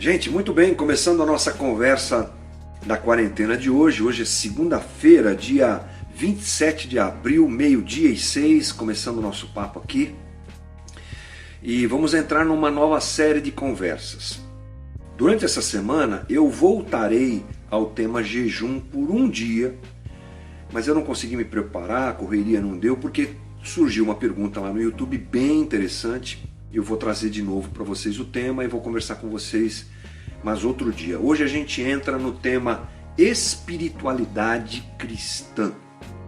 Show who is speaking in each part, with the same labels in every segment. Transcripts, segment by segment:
Speaker 1: Gente, muito bem, começando a nossa conversa da quarentena de hoje. Hoje é segunda-feira, dia 27 de abril, 12:06, começando o nosso papo aqui. E vamos entrar numa nova série de conversas. Durante essa semana eu voltarei ao tema jejum por um dia, mas eu não consegui me preparar, a correria não deu, porque surgiu uma pergunta lá no YouTube bem interessante. Eu vou trazer de novo para vocês o tema e vou conversar com vocês mais outro dia. Hoje a gente entra no tema espiritualidade cristã.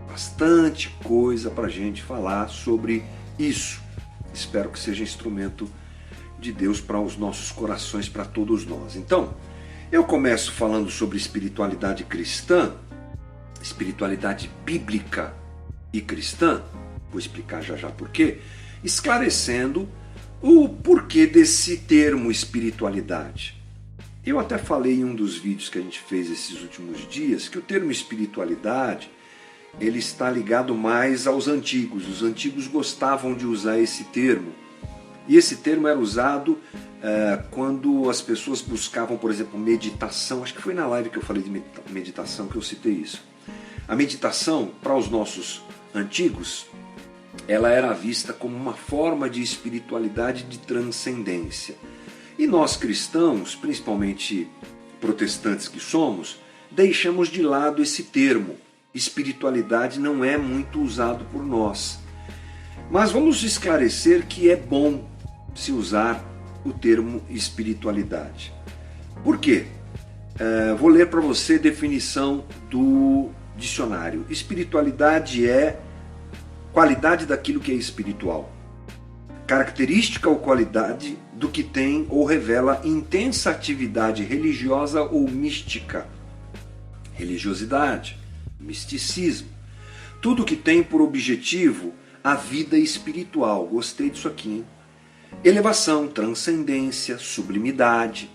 Speaker 1: Bastante coisa para a gente falar sobre isso. Espero que seja instrumento de Deus para os nossos corações, para todos nós. Então, eu começo falando sobre espiritualidade cristã, espiritualidade bíblica e cristã. Vou explicar já por quê, esclarecendo o porquê desse termo espiritualidade. Eu até falei em um dos vídeos que a gente fez esses últimos dias que o termo espiritualidade ele está ligado mais aos antigos. Os antigos gostavam de usar esse termo. E esse termo era usado quando as pessoas buscavam, por exemplo, meditação. Acho que foi na live que eu falei de meditação que eu citei isso. A meditação, para os nossos antigos, ela era vista como uma forma de espiritualidade de transcendência. E nós cristãos, principalmente protestantes que somos, deixamos de lado esse termo. Espiritualidade não é muito usado por nós. Mas vamos esclarecer que é bom se usar o termo espiritualidade. Por quê? Vou ler para você a definição do dicionário. Espiritualidade é qualidade daquilo que é espiritual. Característica ou qualidade do que tem ou revela intensa atividade religiosa ou mística. Religiosidade, misticismo. Tudo que tem por objetivo a vida espiritual. Gostei disso aqui, hein? Elevação, transcendência, sublimidade.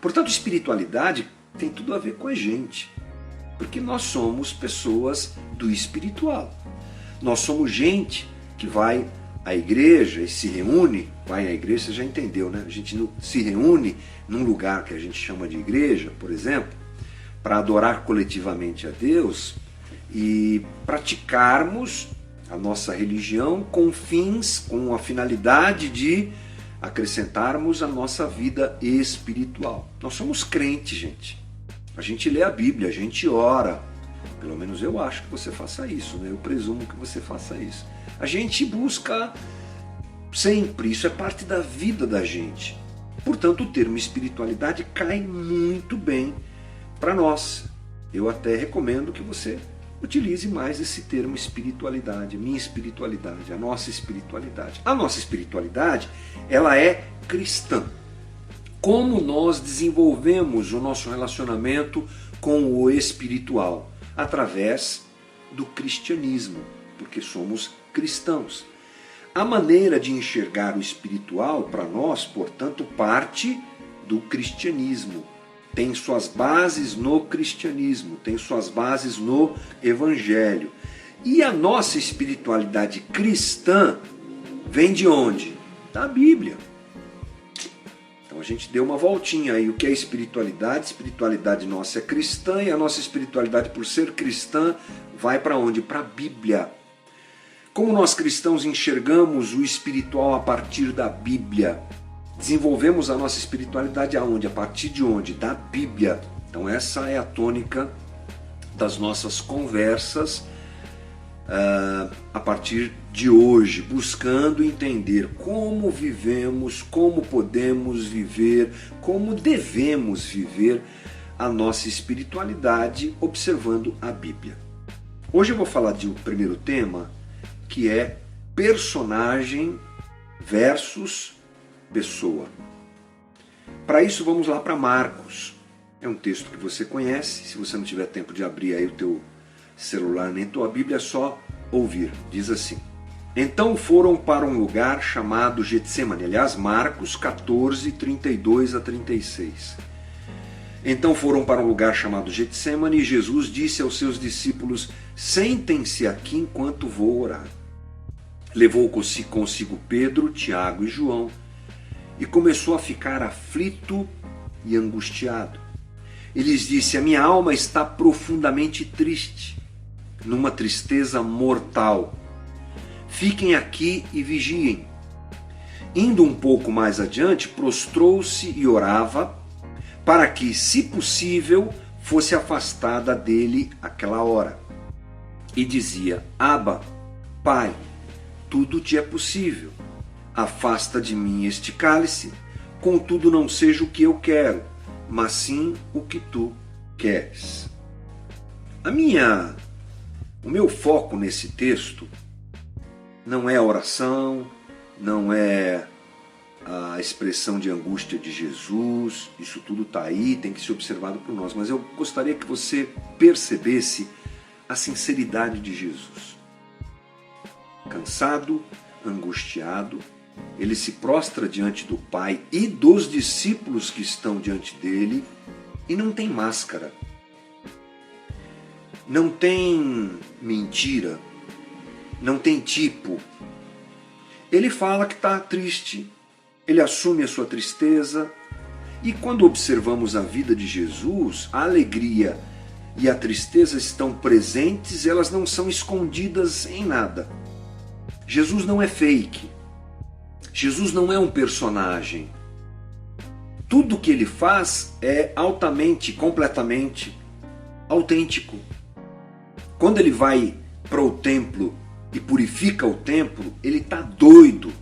Speaker 1: Portanto, espiritualidade tem tudo a ver com a gente. Porque nós somos pessoas do espiritual. Nós somos gente que vai à igreja e se reúne, vai à igreja, você já entendeu, né? A gente se reúne num lugar que a gente chama de igreja, por exemplo, para adorar coletivamente a Deus e praticarmos a nossa religião com fins, com a finalidade de acrescentarmos a nossa vida espiritual. Nós somos crentes, gente. A gente lê a Bíblia, a gente ora. Pelo menos eu acho que você faça isso, né? Eu presumo que você faça isso. A gente busca sempre, isso é parte da vida da gente. Portanto, o termo espiritualidade cai muito bem para nós. Eu até recomendo que você utilize mais esse termo espiritualidade, minha espiritualidade, a nossa espiritualidade. A nossa espiritualidade, ela é cristã. Como nós desenvolvemos o nosso relacionamento com o espiritual? Através do cristianismo, porque somos cristãos. A maneira de enxergar o espiritual para nós, portanto, parte do cristianismo. Tem suas bases no cristianismo, tem suas bases no evangelho. E a nossa espiritualidade cristã vem de onde? Da Bíblia. Então a gente deu uma voltinha aí. O que é espiritualidade? Espiritualidade nossa é cristã e a nossa espiritualidade, por ser cristã, vai para onde? Para a Bíblia. Como nós cristãos enxergamos o espiritual a partir da Bíblia? Desenvolvemos a nossa espiritualidade aonde? A partir de onde? Da Bíblia. Então essa é a tônica das nossas conversas a partir de hoje, buscando entender como vivemos, como podemos viver, como devemos viver a nossa espiritualidade observando a Bíblia. Hoje eu vou falar de um primeiro tema que é personagem versus pessoa. Para isso vamos lá para Marcos. É um texto que você conhece, se você não tiver tempo de abrir aí o teu celular nem tua Bíblia, é só ouvir. Diz assim: então foram para um lugar chamado Getsemane. Aliás, Marcos 14, 32 a 36. Então foram para um lugar chamado Getsemane e Jesus disse aos seus discípulos: sentem-se aqui enquanto vou orar. Levou consigo Pedro, Tiago e João e começou a ficar aflito e angustiado. Ele lhes disse: a minha alma está profundamente triste, numa tristeza mortal. Fiquem aqui e vigiem. Indo um pouco mais adiante, prostrou-se e orava para que, se possível, fosse afastada dele aquela hora. E dizia: Abba, Pai, tudo te é possível. Afasta de mim este cálice, contudo não seja o que eu quero, mas sim o que tu queres. O meu foco nesse texto não é a oração, não é a expressão de angústia de Jesus, isso tudo está aí, tem que ser observado por nós, mas eu gostaria que você percebesse a sinceridade de Jesus. Cansado, angustiado, ele se prostra diante do Pai e dos discípulos que estão diante dele e não tem máscara, não tem mentira, não tem tipo. Ele fala que está triste, ele assume a sua tristeza, e quando observamos a vida de Jesus, a alegria e a tristeza estão presentes, elas não são escondidas em nada. Jesus não é fake, Jesus não é um personagem. Tudo que ele faz é altamente, completamente autêntico. Quando ele vai para o templo e purifica o templo, ele está doido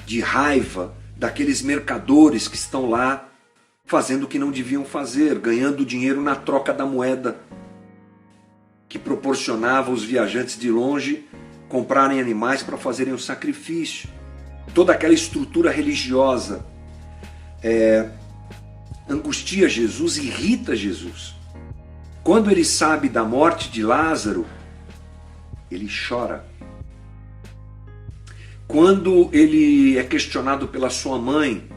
Speaker 1: de raiva daqueles mercadores que estão lá fazendo o que não deviam fazer, ganhando dinheiro na troca da moeda, que proporcionava aos viajantes de longe comprarem animais para fazerem o sacrifício. Toda aquela estrutura religiosa angustia Jesus, irrita Jesus. Quando ele sabe da morte de Lázaro, ele chora. Quando ele é questionado pela sua mãe,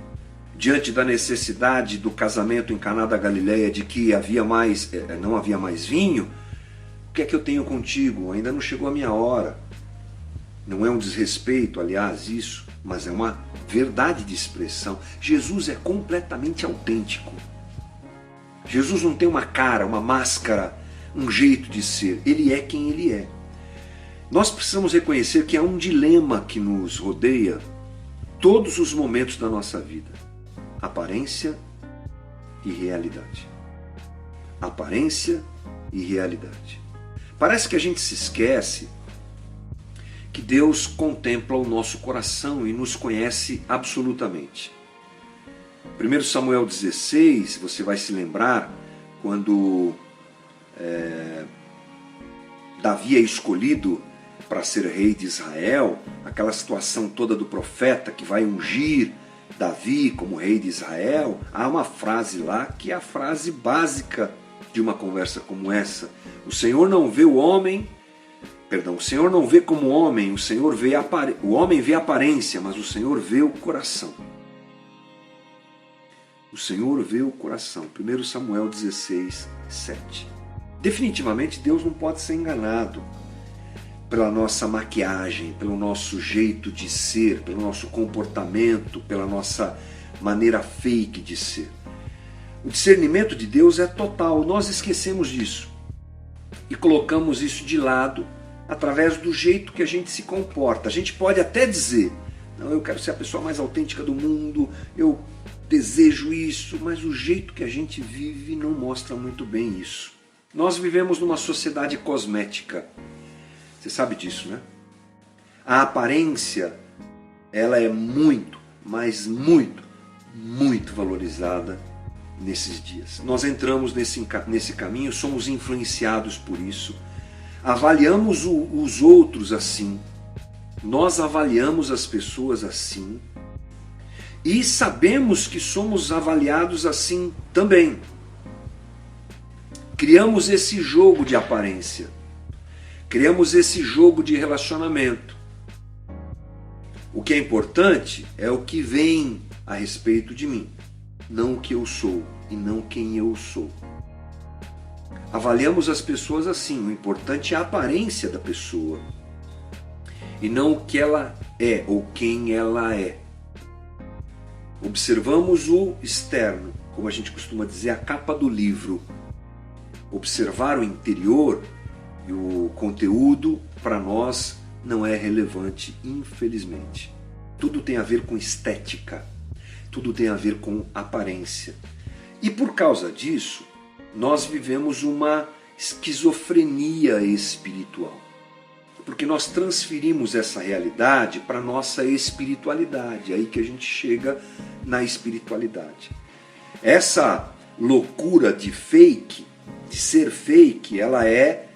Speaker 1: diante da necessidade do casamento em Caná da Galileia, de que não havia mais vinho, o que é que eu tenho contigo? Ainda não chegou a minha hora. Não é um desrespeito, aliás, isso, mas é uma verdade de expressão. Jesus é completamente autêntico. Jesus não tem uma cara, uma máscara, um jeito de ser. Ele é quem ele é. Nós precisamos reconhecer que há um dilema que nos rodeia todos os momentos da nossa vida: aparência e realidade. Aparência e realidade. Parece que a gente se esquece que Deus contempla o nosso coração e nos conhece absolutamente. 1 Samuel 16, você vai se lembrar, quando Davi é escolhido para ser rei de Israel, aquela situação toda do profeta que vai ungir Davi como rei de Israel, há uma frase lá que é a frase básica de uma conversa como essa: o Senhor não vê o homem, o Senhor não vê como homem, o homem vê a aparência, mas o Senhor vê o coração. O Senhor vê o coração. 1 Samuel 16, 7. Definitivamente Deus não pode ser enganado pela nossa maquiagem, pelo nosso jeito de ser, pelo nosso comportamento, pela nossa maneira fake de ser. O discernimento de Deus é total. Nós esquecemos disso e colocamos isso de lado através do jeito que a gente se comporta. A gente pode até dizer: não, eu quero ser a pessoa mais autêntica do mundo, eu desejo isso, mas o jeito que a gente vive não mostra muito bem isso. Nós vivemos numa sociedade cosmética. Você sabe disso, né? A aparência, ela é muito, mas muito, muito valorizada nesses dias. Nós entramos nesse caminho, somos influenciados por isso. Avaliamos os outros assim. Nós avaliamos as pessoas assim. E sabemos que somos avaliados assim também. Criamos esse jogo de aparência. Criamos esse jogo de relacionamento. O que é importante é o que vem a respeito de mim, não o que eu sou e não quem eu sou. Avaliamos as pessoas assim, o importante é a aparência da pessoa e não o que ela é ou quem ela é. Observamos o externo como a gente costuma dizer, a capa do livro. Observar o interior e o conteúdo, para nós, não é relevante, infelizmente. Tudo tem a ver com estética, tudo tem a ver com aparência. E por causa disso, nós vivemos uma esquizofrenia espiritual. Porque nós transferimos essa realidade para a nossa espiritualidade, aí que a gente chega na espiritualidade. Essa loucura de fake, de ser fake, ela é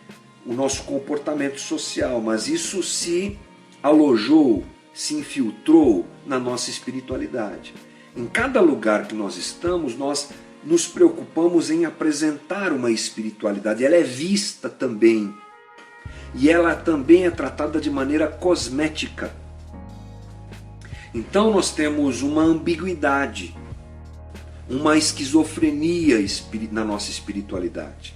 Speaker 1: o nosso comportamento social, mas isso se alojou, se infiltrou na nossa espiritualidade. Em cada lugar que nós estamos, nós nos preocupamos em apresentar uma espiritualidade. Ela é vista também. E ela também é tratada de maneira cosmética. Então nós temos uma ambiguidade, uma esquizofrenia na nossa espiritualidade.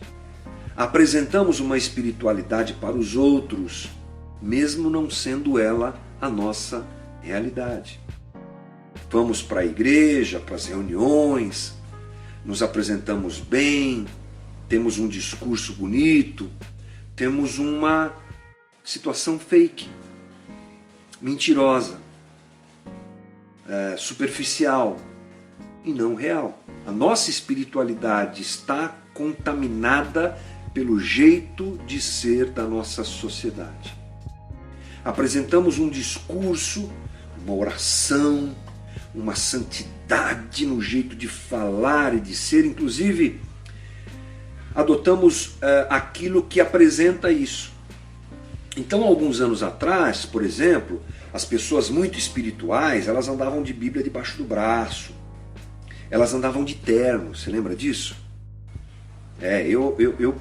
Speaker 1: Apresentamos uma espiritualidade para os outros, mesmo não sendo ela a nossa realidade. Vamos para a igreja, para as reuniões, nos apresentamos bem, temos um discurso bonito, temos uma situação fake, mentirosa, superficial e não real. A nossa espiritualidade está contaminada pelo jeito de ser da nossa sociedade. Apresentamos um discurso, uma oração, uma santidade no jeito de falar e de ser, inclusive adotamos aquilo que apresenta isso. Então, alguns anos atrás, por exemplo, as pessoas muito espirituais, elas andavam de Bíblia debaixo do braço, elas andavam de terno, você lembra disso? Eu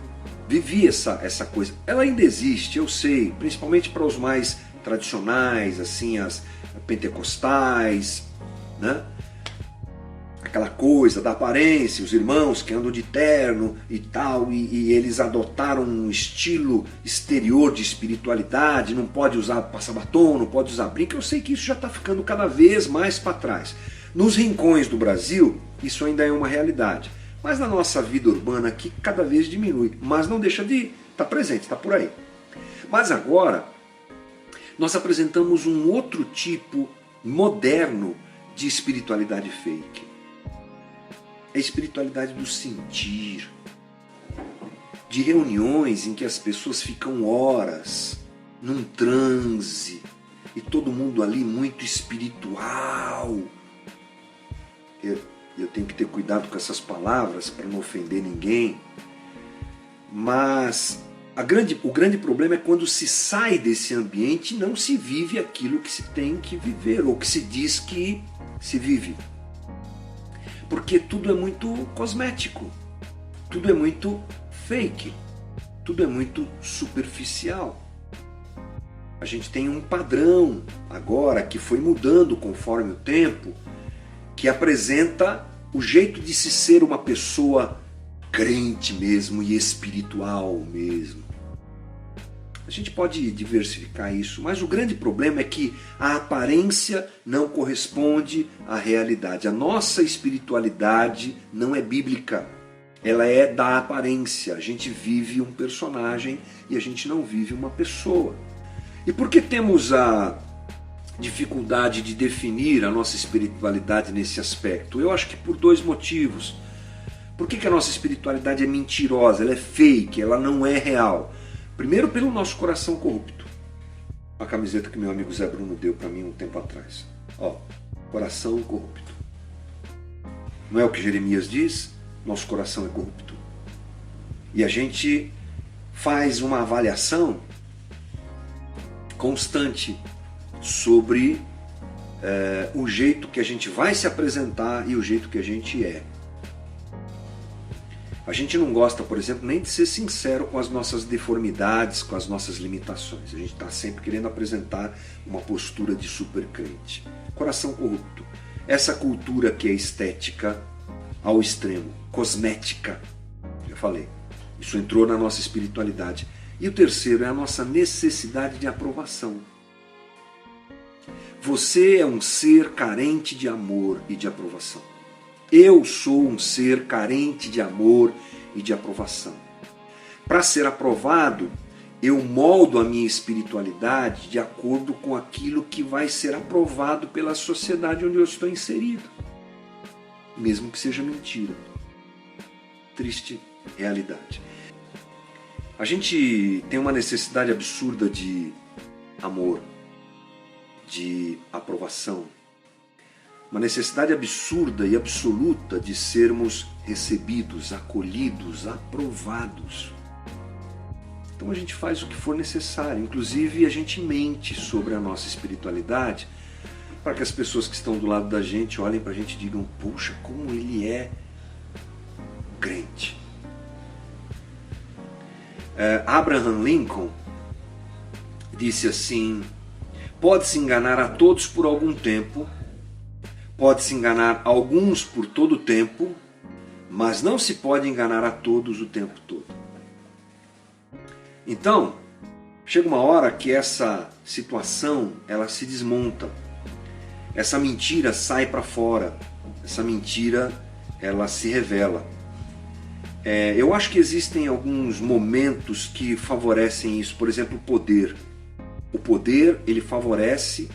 Speaker 1: vivi essa coisa. Ela ainda existe, eu sei, principalmente para os mais tradicionais, assim, as pentecostais, né? Aquela coisa da aparência, os irmãos que andam de terno e tal, e eles adotaram um estilo exterior de espiritualidade, não pode passar batom, não pode usar brinco. Eu sei que isso já está ficando cada vez mais para trás. Nos rincões do Brasil, isso ainda é uma realidade. Mas na nossa vida urbana aqui, cada vez diminui. Mas não deixa de estar presente, está por aí. Mas agora, nós apresentamos um outro tipo moderno de espiritualidade fake. É a espiritualidade do sentir, de reuniões em que as pessoas ficam horas num transe e todo mundo ali muito espiritual. Eu tenho que ter cuidado com essas palavras para não ofender ninguém, mas o grande problema é quando se sai desse ambiente e não se vive aquilo que se tem que viver ou que se diz que se vive. Porque tudo é muito cosmético, tudo é muito fake, tudo é muito superficial. A gente tem um padrão agora que foi mudando conforme o tempo, que apresenta o jeito de se ser uma pessoa crente mesmo e espiritual mesmo. A gente pode diversificar isso, mas o grande problema é que a aparência não corresponde à realidade. A nossa espiritualidade não é bíblica, ela é da aparência. A gente vive um personagem e a gente não vive uma pessoa. E por que temos a dificuldade de definir a nossa espiritualidade nesse aspecto? Eu acho que por dois motivos. Por que a nossa espiritualidade é mentirosa, ela é fake, ela não é real? Primeiro, pelo nosso coração corrupto. Uma camiseta que meu amigo Zé Bruno deu para mim um tempo atrás. Coração corrupto. Não é o que Jeremias diz? Nosso coração é corrupto. E a gente faz uma avaliação constante sobre o jeito que a gente vai se apresentar e o jeito que a gente é. A gente não gosta, por exemplo, nem de ser sincero com as nossas deformidades, com as nossas limitações. A gente está sempre querendo apresentar uma postura de super crente. Coração corrupto. Essa cultura que é estética ao extremo, cosmética, já falei. Isso entrou na nossa espiritualidade. E o terceiro é a nossa necessidade de aprovação. Você é um ser carente de amor e de aprovação. Eu sou um ser carente de amor e de aprovação. Para ser aprovado, eu moldo a minha espiritualidade de acordo com aquilo que vai ser aprovado pela sociedade onde eu estou inserido. Mesmo que seja mentira. Triste realidade. A gente tem uma necessidade absurda de amor, de aprovação. Uma necessidade absurda e absoluta de sermos recebidos, acolhidos, aprovados. Então a gente faz o que for necessário, inclusive a gente mente sobre a nossa espiritualidade para que as pessoas que estão do lado da gente olhem para a gente e digam: puxa, como ele é crente. Abraham Lincoln disse assim: pode-se enganar a todos por algum tempo, pode-se enganar alguns por todo o tempo, mas não se pode enganar a todos o tempo todo. Então, chega uma hora que essa situação ela se desmonta. Essa mentira sai para fora. Essa mentira ela se revela. Eu acho que existem alguns momentos que favorecem isso. Por exemplo, o poder. O poder ele favorece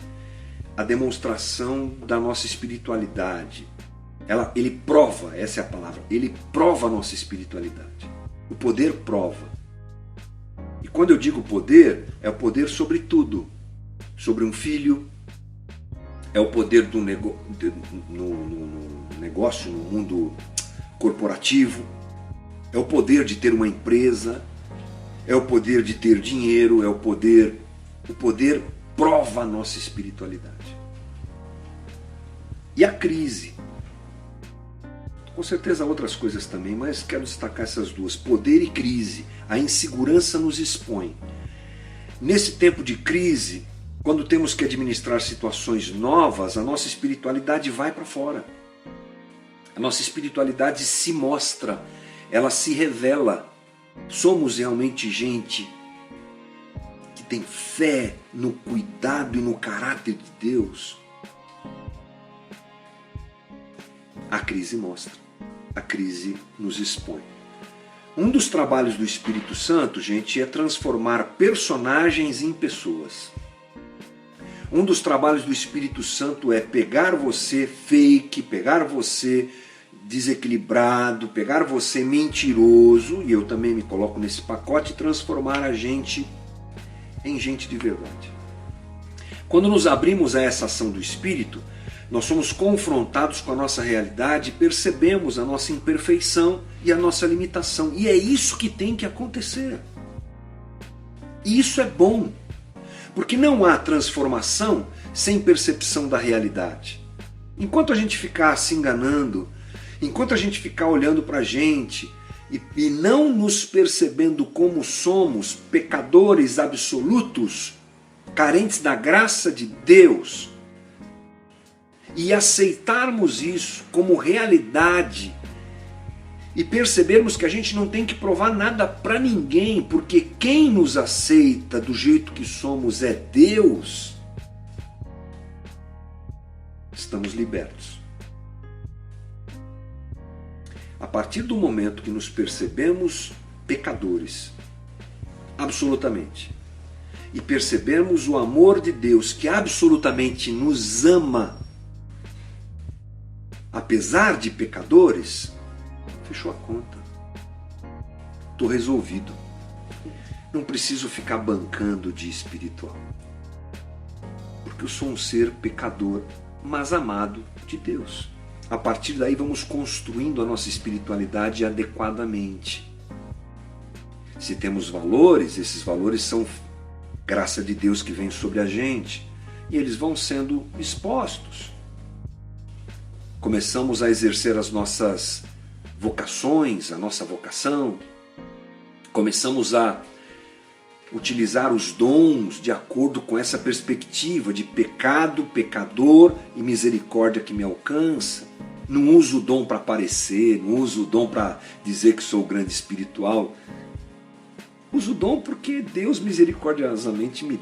Speaker 1: a demonstração da nossa espiritualidade. Ele prova, essa é a palavra, ele prova a nossa espiritualidade. O poder prova. E quando eu digo poder, é o poder sobre tudo. Sobre um filho, é o poder do negócio, no mundo corporativo, é o poder de ter uma empresa, é o poder de ter dinheiro, é o poder prova a nossa espiritualidade. E a crise. Com certeza outras coisas também, mas quero destacar essas duas. Poder e crise. A insegurança nos expõe. Nesse tempo de crise, quando temos que administrar situações novas, a nossa espiritualidade vai para fora. A nossa espiritualidade se mostra, ela se revela. Somos realmente gente que tem fé no cuidado e no caráter de Deus. A crise mostra, a crise nos expõe. Um dos trabalhos do Espírito Santo, gente, é transformar personagens em pessoas. Um dos trabalhos do Espírito Santo é pegar você fake, pegar você desequilibrado, pegar você mentiroso, e eu também me coloco nesse pacote, e transformar a gente em gente de verdade. Quando nos abrimos a essa ação do Espírito, nós somos confrontados com a nossa realidade, percebemos a nossa imperfeição e a nossa limitação. E é isso que tem que acontecer. E isso é bom, porque não há transformação sem percepção da realidade. Enquanto a gente ficar se enganando, enquanto a gente ficar olhando para a gente e não nos percebendo como somos, pecadores absolutos, carentes da graça de Deus, e aceitarmos isso como realidade e percebermos que a gente não tem que provar nada para ninguém, porque quem nos aceita do jeito que somos é Deus, estamos libertos. A partir do momento que nos percebemos pecadores, absolutamente, e percebemos o amor de Deus que absolutamente nos ama, apesar de pecadores, fechou a conta. Estou resolvido. Não preciso ficar bancando de espiritual. Porque eu sou um ser pecador, mas amado de Deus. A partir daí vamos construindo a nossa espiritualidade adequadamente. Se temos valores, esses valores são graça de Deus que vem sobre a gente. E eles vão sendo expostos. Começamos a exercer as nossas vocações, a nossa vocação. Começamos a utilizar os dons de acordo com essa perspectiva de pecado, pecador e misericórdia que me alcança. Não uso o dom para aparecer, não uso o dom para dizer que sou grande espiritual. Uso o dom porque Deus misericordiosamente me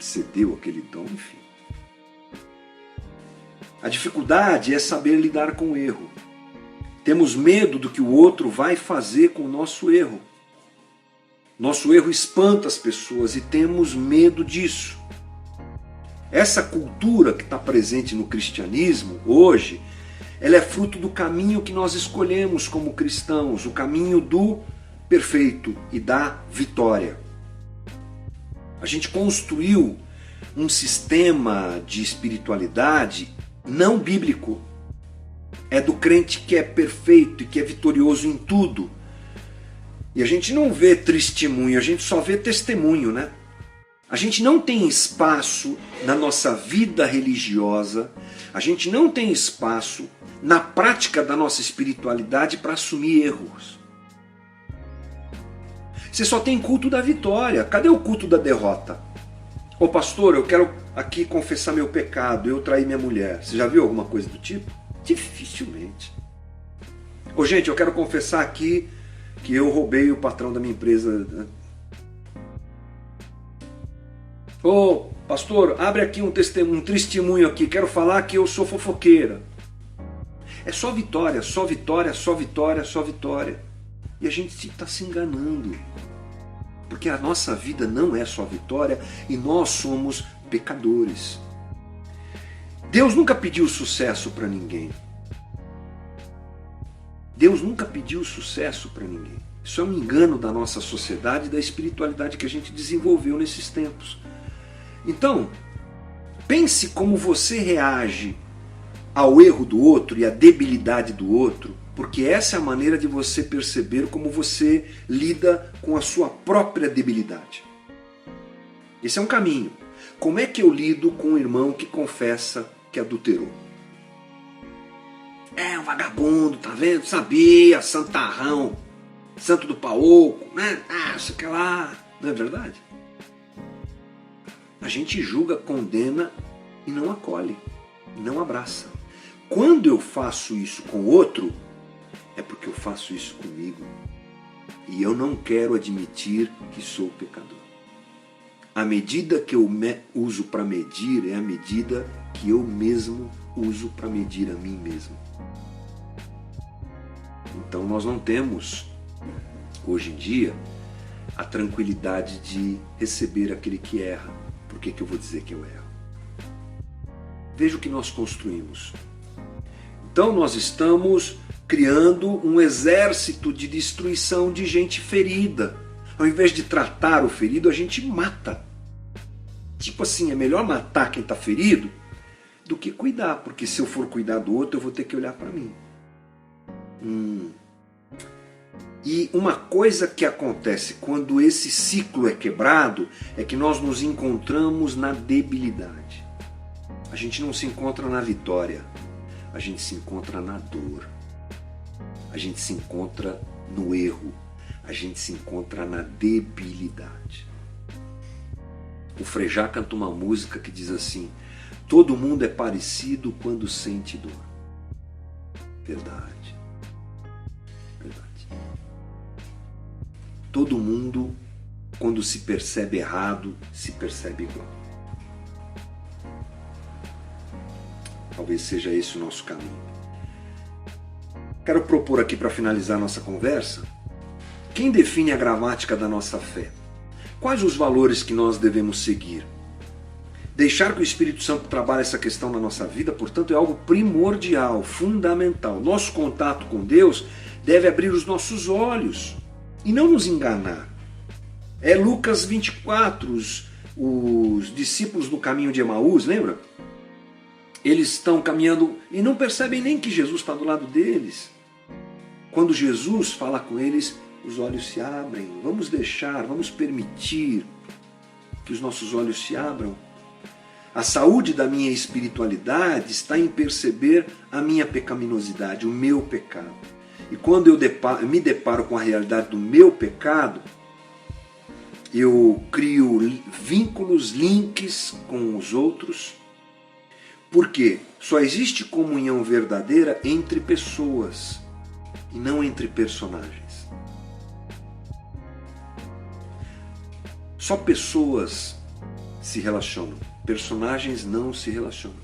Speaker 1: cedeu aquele dom, enfim. A dificuldade é saber lidar com o erro. Temos medo do que o outro vai fazer com o nosso erro. Nosso erro espanta as pessoas e temos medo disso. Essa cultura que está presente no cristianismo hoje, ela é fruto do caminho que nós escolhemos como cristãos, o caminho do perfeito e da vitória. A gente construiu um sistema de espiritualidade não bíblico. É do crente que é perfeito e que é vitorioso em tudo. E a gente não vê testemunho, a gente só vê testemunho, né? A gente não tem espaço na nossa vida religiosa, a gente não tem espaço na prática da nossa espiritualidade para assumir erros. Você só tem culto da vitória. Cadê o culto da derrota? Ô pastor, eu quero aqui confessar meu pecado, eu traí minha mulher. Você já viu alguma coisa do tipo? Dificilmente. Ô gente, eu quero confessar aqui que eu roubei o patrão da minha empresa. Ô pastor, abre aqui um testemunho aqui, quero falar que eu sou fofoqueira. É só vitória, só vitória, só vitória, só vitória. E a gente está se enganando. Porque a nossa vida não é só vitória e nós somos pecadores. Deus nunca pediu sucesso para ninguém. Deus nunca pediu sucesso para ninguém. Isso é um engano da nossa sociedade e da espiritualidade que a gente desenvolveu nesses tempos. Então, pense como você reage ao erro do outro e à debilidade do outro, porque essa é a maneira de você perceber como você lida com a sua própria debilidade. Esse é um caminho. Como é que eu lido com um irmão que confessa que adulterou? É um vagabundo, tá vendo? Sabia, santarrão, santo do paoco, né? Isso que lá. Não é verdade? A gente julga, condena e não acolhe, não abraça. Quando eu faço isso com outro, é porque eu faço isso comigo. E eu não quero admitir que sou pecador. A medida que eu uso para medir é a medida que eu mesmo uso para medir a mim mesmo. Então nós não temos, hoje em dia, a tranquilidade de receber aquele que erra. Por que eu vou dizer que eu erro? Veja o que nós construímos. Então nós estamos criando um exército de destruição de gente ferida. Ao invés de tratar o ferido, a gente mata. Tipo assim, é melhor matar quem está ferido do que cuidar, porque se eu for cuidar do outro, eu vou ter que olhar para mim. E uma coisa que acontece quando esse ciclo é quebrado é que nós nos encontramos na debilidade. A gente não se encontra na vitória, a gente se encontra na dor. A gente se encontra no erro, a gente se encontra na debilidade. O Frejá canta uma música que diz assim: todo mundo é parecido quando sente dor. Verdade. Verdade. Todo mundo, quando se percebe errado, se percebe igual. Talvez seja esse o nosso caminho. Quero propor aqui para finalizar nossa conversa, quem define a gramática da nossa fé? Quais os valores que nós devemos seguir? Deixar que o Espírito Santo trabalhe essa questão na nossa vida, portanto, é algo primordial, fundamental. Nosso contato com Deus deve abrir os nossos olhos e não nos enganar. É Lucas 24, os discípulos no caminho de Emaús, lembra? Eles estão caminhando e não percebem nem que Jesus está do lado deles. Quando Jesus fala com eles, os olhos se abrem. Vamos deixar, vamos permitir que os nossos olhos se abram. A saúde da minha espiritualidade está em perceber a minha pecaminosidade, o meu pecado. E quando eu me deparo com a realidade do meu pecado, eu crio vínculos, links com os outros. Porque só existe comunhão verdadeira entre pessoas e não entre personagens. Só pessoas se relacionam, personagens não se relacionam.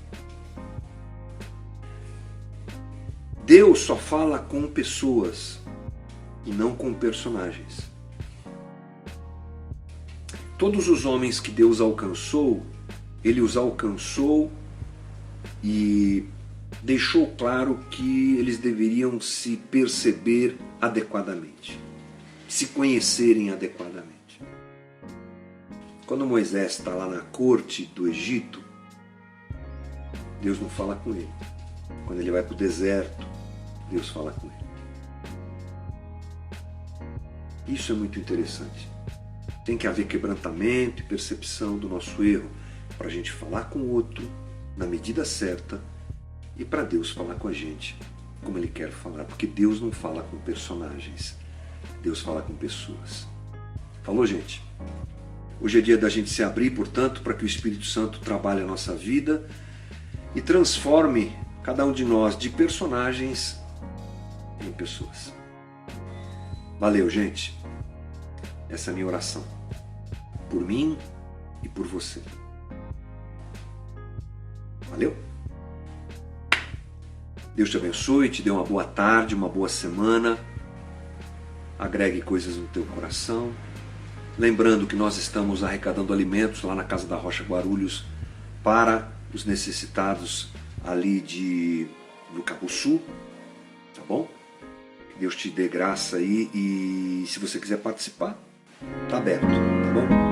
Speaker 1: Deus só fala com pessoas e não com personagens. Todos os homens que Deus alcançou, Ele os alcançou e deixou claro que eles deveriam se perceber adequadamente, se conhecerem adequadamente. Quando Moisés está lá na corte do Egito, Deus não fala com ele. Quando ele vai para o deserto, Deus fala com ele. Isso é muito interessante. Tem que haver quebrantamento e percepção do nosso erro para a gente falar com o outro na medida certa e para Deus falar com a gente como Ele quer falar, porque Deus não fala com personagens, Deus fala com pessoas. Falou, gente? Hoje é dia da gente se abrir, portanto, para que o Espírito Santo trabalhe a nossa vida e transforme cada um de nós de personagens em pessoas. Valeu, gente. Essa é a minha oração. Por mim e por você. Valeu? Deus te abençoe, te dê uma boa tarde, uma boa semana. Agregue coisas no teu coração. Lembrando que nós estamos arrecadando alimentos lá na Casa da Rocha Guarulhos para os necessitados ali do Capuçu, tá bom? Que Deus te dê graça aí e se você quiser participar, tá aberto, tá bom?